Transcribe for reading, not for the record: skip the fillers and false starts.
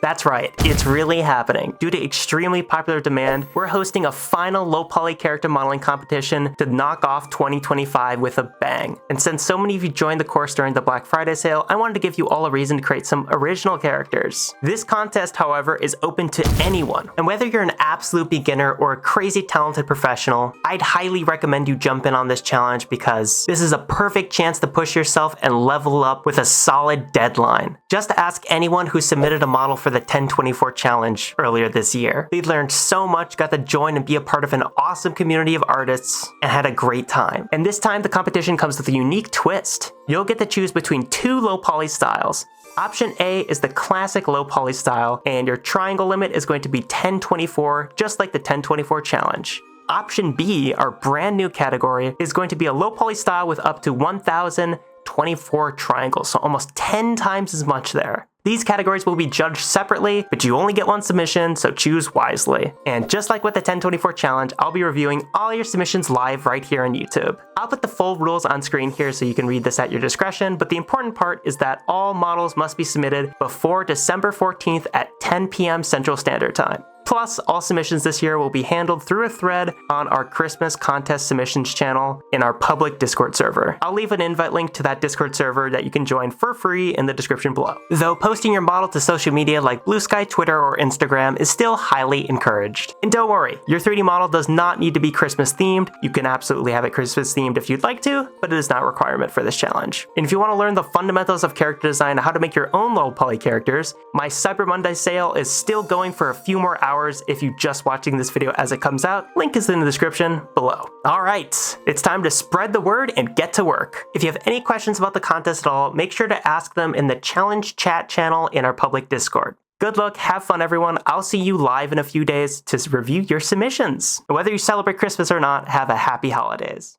That's right, it's really happening. Due to extremely popular demand, we're hosting a final low poly character modeling competition to knock off 2025 with a bang. And since so many of you joined the course during the Black Friday sale, I wanted to give you all a reason to create some original characters. This contest, however, is open to anyone. And whether you're an absolute beginner or a crazy talented professional, I'd highly recommend you jump in on this challenge because this is a perfect chance to push yourself and level up with a solid deadline. Just ask anyone who submitted a model for the 1024 challenge earlier this year. They learned so much, got to join and be a part of an awesome community of artists, and had a great time. And this time the competition comes with a unique twist. You'll get to choose between two low poly styles. Option A is the classic low poly style, and your triangle limit is going to be 1024, just like the 1024 challenge. Option B, our brand new category, is going to be a low poly style with up to 1024 triangles, so almost 10 times as much there. These categories will be judged separately, but you only get one submission, so choose wisely. And just like with the 1024 challenge, I'll be reviewing all your submissions live right here on YouTube. I'll put the full rules on screen here so you can read this at your discretion, but the important part is that all models must be submitted before December 14th at 10 p.m. Central Standard Time. Plus, all submissions this year will be handled through a thread on our Christmas contest submissions channel in our public Discord server. I'll leave an invite link to that Discord server that you can join for free in the description below. Though posting your model to social media like Blue Sky, Twitter, or Instagram is still highly encouraged. And don't worry, your 3D model does not need to be Christmas themed. You can absolutely have it Christmas themed if you'd like to, but it is not a requirement for this challenge. And if you want to learn the fundamentals of character design and how to make your own low poly characters, my Cyber Monday sale is still going for a few more hours if you're just watching this video as it comes out. Link is in the description below. All right, it's time to spread the word and get to work. If you have any questions about the contest at all, make sure to ask them in the challenge chat channel in our public Discord. Good luck, have fun everyone. I'll see you live in a few days to review your submissions. Whether you celebrate Christmas or not, have a happy holidays.